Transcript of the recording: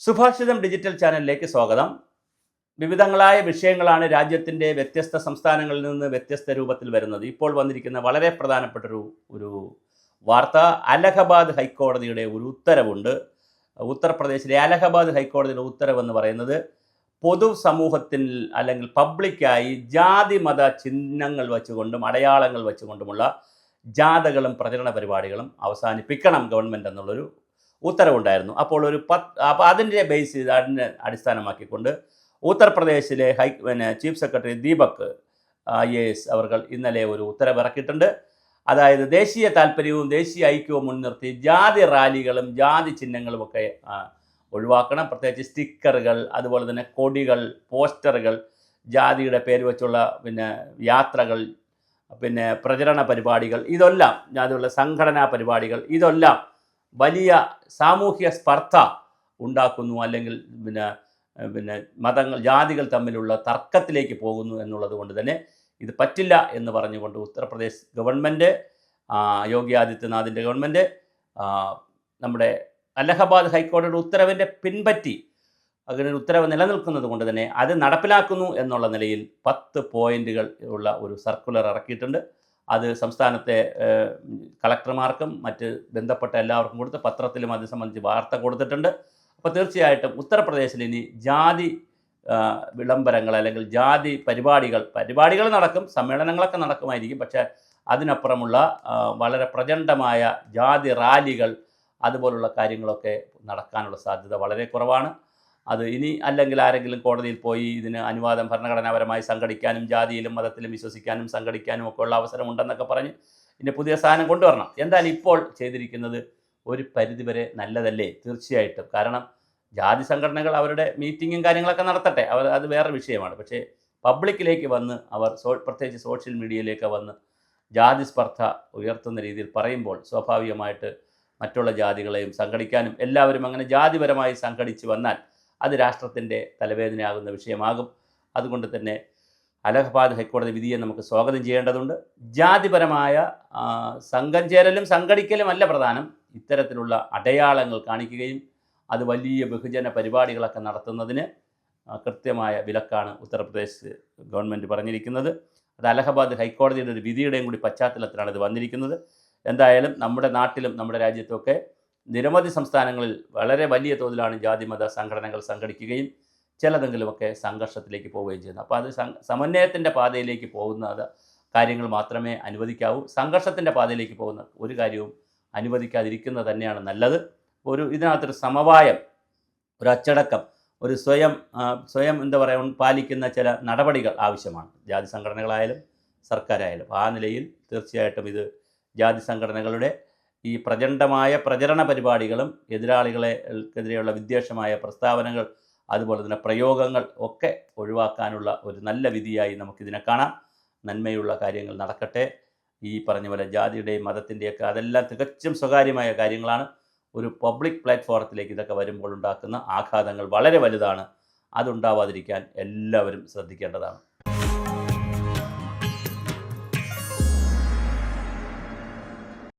സുഭാഷിതം digital ചാനലിലേക്ക് സ്വാഗതം. വിവിധങ്ങളായ വിഷയങ്ങളാണ് രാജ്യത്തിൻ്റെ വ്യത്യസ്ത സംസ്ഥാനങ്ങളിൽ നിന്ന് വ്യത്യസ്ത രൂപത്തിൽ വരുന്നത്. ഇപ്പോൾ വന്നിരിക്കുന്ന വളരെ പ്രധാനപ്പെട്ടൊരു വാർത്ത, അലഹബാദ് ഹൈക്കോടതിയുടെ ഒരു ഉത്തരവുണ്ട്. ഉത്തർപ്രദേശിലെ അലഹബാദ് ഹൈക്കോടതിയുടെ ഉത്തരവെന്ന് പറയുന്നത് പൊതുസമൂഹത്തിൽ അല്ലെങ്കിൽ പബ്ലിക്കായി ജാതി മത ചിഹ്നങ്ങൾ വെച്ചുകൊണ്ടും അടയാളങ്ങൾ വെച്ചുകൊണ്ടുമുള്ള ജാഥകളും പ്രചരണ പരിപാടികളും അവസാനിപ്പിക്കണം ഗവൺമെൻറ് എന്നുള്ളൊരു ഉത്തരവുണ്ടായിരുന്നു. അപ്പോൾ അപ്പോൾ അതിൻ്റെ ബേസ് ചെയ്ത് അതിനെ അടിസ്ഥാനമാക്കിക്കൊണ്ട് ഉത്തർപ്രദേശിലെ ചീഫ് സെക്രട്ടറി ദീപക് IAS അവർ ഇന്നലെ ഒരു ഉത്തരവിറക്കിയിട്ടുണ്ട്. അതായത് ദേശീയ താല്പര്യവും ദേശീയ ഐക്യവും മുൻനിർത്തി ജാതി റാലികളും ജാതി ചിഹ്നങ്ങളുമൊക്കെ ഒഴിവാക്കണം. പ്രത്യേകിച്ച് സ്റ്റിക്കറുകൾ, അതുപോലെ തന്നെ കൊടികൾ, പോസ്റ്ററുകൾ, ജാതിയുടെ പേര് വെച്ചുള്ള യാത്രകൾ, പ്രചരണ പരിപാടികൾ, ഇതെല്ലാം അതുപോലെ സംഘടനാ പരിപാടികൾ, ഇതെല്ലാം വലിയ സാമൂഹ്യ സ്പർദ്ധ ഉണ്ടാക്കുന്നു, അല്ലെങ്കിൽ മതങ്ങൾ ജാതികൾ തമ്മിലുള്ള തർക്കത്തിലേക്ക് പോകുന്നു എന്നുള്ളത് കൊണ്ട് തന്നെ ഇത് പറ്റില്ല എന്ന് പറഞ്ഞുകൊണ്ട് ഉത്തർപ്രദേശ് ഗവൺമെൻറ്, യോഗി ആദിത്യനാഥിൻ്റെ ഗവൺമെൻറ് നമ്മുടെ അലഹബാദ് ഹൈക്കോടതിയുടെ ഉത്തരവിൻ്റെ പിൻപറ്റി അങ്ങനെ ഉത്തരവ് നിലനിൽക്കുന്നത് കൊണ്ട് തന്നെ അത് നടപ്പിലാക്കുന്നു എന്നുള്ള നിലയിൽ 10 പോയിന്റുകൾ ഉള്ള ഒരു സർക്കുലർ ഇറക്കിയിട്ടുണ്ട്. അത് സംസ്ഥാനത്തെ കളക്ടർമാർക്കും മറ്റ് ബന്ധപ്പെട്ട എല്ലാവർക്കും കൊടുത്ത് പത്രത്തിലും അത് സംബന്ധിച്ച് വാർത്ത കൊടുത്തിട്ടുണ്ട്. അപ്പോൾ തീർച്ചയായിട്ടും ഉത്തർപ്രദേശിൽ ഇനി ജാതി വിളംബരങ്ങൾ അല്ലെങ്കിൽ ജാതി പരിപാടികൾ നടക്കും, സമ്മേളനങ്ങളൊക്കെ നടക്കുമായിരിക്കും. പക്ഷേ അതിനപ്പുറമുള്ള വളരെ പ്രചണ്ഡമായ ജാതി റാലികൾ അതുപോലുള്ള കാര്യങ്ങളൊക്കെ നടക്കാനുള്ള സാധ്യത വളരെ കുറവാണ്. അത് ഇനി അല്ലെങ്കിൽ ആരെങ്കിലും കോടതിയിൽ പോയി ഇതിന് അനുവാദം ഭരണഘടനാപരമായി സംഘടിക്കാനും ജാതിയിലും മതത്തിലും വിശ്വസിക്കാനും സംഘടിക്കാനും ഒക്കെ ഉള്ള അവസരമുണ്ടെന്നൊക്കെ പറഞ്ഞ് ഇതിൻ്റെ പുതിയ സാധനം കൊണ്ടുവരണം. എന്തായാലും ഇപ്പോൾ ചെയ്തിരിക്കുന്നത് ഒരു പരിധിവരെ നല്ലതല്ലേ? തീർച്ചയായിട്ടും. കാരണം ജാതി സംഘടനകൾ അവരുടെ മീറ്റിങ്ങും കാര്യങ്ങളൊക്കെ നടത്തട്ടെ, അത് വേറെ വിഷയമാണ്. പക്ഷേ പബ്ലിക്കിലേക്ക് വന്ന് അവർ പ്രത്യേകിച്ച് സോഷ്യൽ മീഡിയയിലേക്ക് വന്ന് ജാതി സ്പർദ്ധ ഉയർത്തുന്ന രീതിയിൽ പറയുമ്പോൾ സ്വാഭാവികമായിട്ട് മറ്റുള്ള ജാതികളെയും സംഘടിക്കാനും എല്ലാവരും അങ്ങനെ ജാതിപരമായി സംഘടിച്ച് വന്നാൽ അത് രാഷ്ട്രത്തിൻ്റെ തലവേദനയാകുന്ന വിഷയമാകും. അതുകൊണ്ട് തന്നെ അലഹബാദ് ഹൈക്കോടതി വിധിയെ നമുക്ക് സ്വാഗതം ചെയ്യേണ്ടതുണ്ട്. ജാതിപരമായ സംഘം ചേരലും സംഘടിക്കലും അല്ല പ്രധാനം, ഇത്തരത്തിലുള്ള അടയാളങ്ങൾ കാണിക്കുകയും അത് വലിയ ബഹുജന പരിപാടികളൊക്കെ നടത്തുന്നതിന് കൃത്യമായ വിലക്കാണ് ഉത്തർപ്രദേശ് ഗവൺമെൻറ് പറഞ്ഞിരിക്കുന്നത്. അത് അലഹബാദ് ഹൈക്കോടതിയുടെ ഒരു വിധിയുടെയും കൂടി പശ്ചാത്തലത്തിലാണ് ഇത് വന്നിരിക്കുന്നത്. എന്തായാലും നമ്മുടെ നാട്ടിലും നമ്മുടെ രാജ്യത്തുമൊക്കെ നിരവധി സംസ്ഥാനങ്ങളിൽ വളരെ വലിയ തോതിലാണ് ജാതിമത സംഘടനകൾ സംഘടിക്കുകയും ചിലതെങ്കിലുമൊക്കെ സംഘർഷത്തിലേക്ക് പോവുകയും ചെയ്യുന്നത്. അപ്പോൾ അത് സമന്വയത്തിൻ്റെ പാതയിലേക്ക് പോകുന്ന കാര്യങ്ങൾ മാത്രമേ അനുവദിക്കാവൂ. സംഘർഷത്തിൻ്റെ പാതയിലേക്ക് പോകുന്ന ഒരു കാര്യവും അനുവദിക്കാതിരിക്കുന്നത് തന്നെയാണ് നല്ലത്. ഇതിനകത്തൊരു സമവായം, ഒരു അച്ചടക്കം, ഒരു സ്വയം എന്താ പറയുക പാലിക്കുന്ന ചില നടപടികൾ ആവശ്യമാണ്, ജാതി സംഘടനകളായാലും സർക്കാരായാലും. ആ നിലയിൽ തീർച്ചയായിട്ടും ഇത് ജാതി സംഘടനകളുടെ ഈ പ്രചണ്ഡമായ പ്രചരണ പരിപാടികളും എതിരാളികളെക്കെതിരെയുള്ള വിദ്വേഷമായ പ്രസ്താവനകൾ അതുപോലെ തന്നെ പ്രയോഗങ്ങൾ ഒക്കെ ഒഴിവാക്കാനുള്ള ഒരു നല്ല വിധിയായി നമുക്കിതിനെ കാണാം. നന്മയുള്ള കാര്യങ്ങൾ നടക്കട്ടെ. ഈ പറഞ്ഞ പോലെ ജാതിയുടെയും മതത്തിൻ്റെയൊക്കെ അതെല്ലാം തികച്ചും സ്വകാര്യമായ കാര്യങ്ങളാണ്. ഒരു പബ്ലിക് പ്ലാറ്റ്ഫോറത്തിലേക്ക് ഇതൊക്കെ വരുമ്പോൾ ഉണ്ടാക്കുന്ന ആഘാതങ്ങൾ വളരെ വലുതാണ്. അതുണ്ടാവാതിരിക്കാൻ എല്ലാവരും ശ്രദ്ധിക്കേണ്ടതാണ്.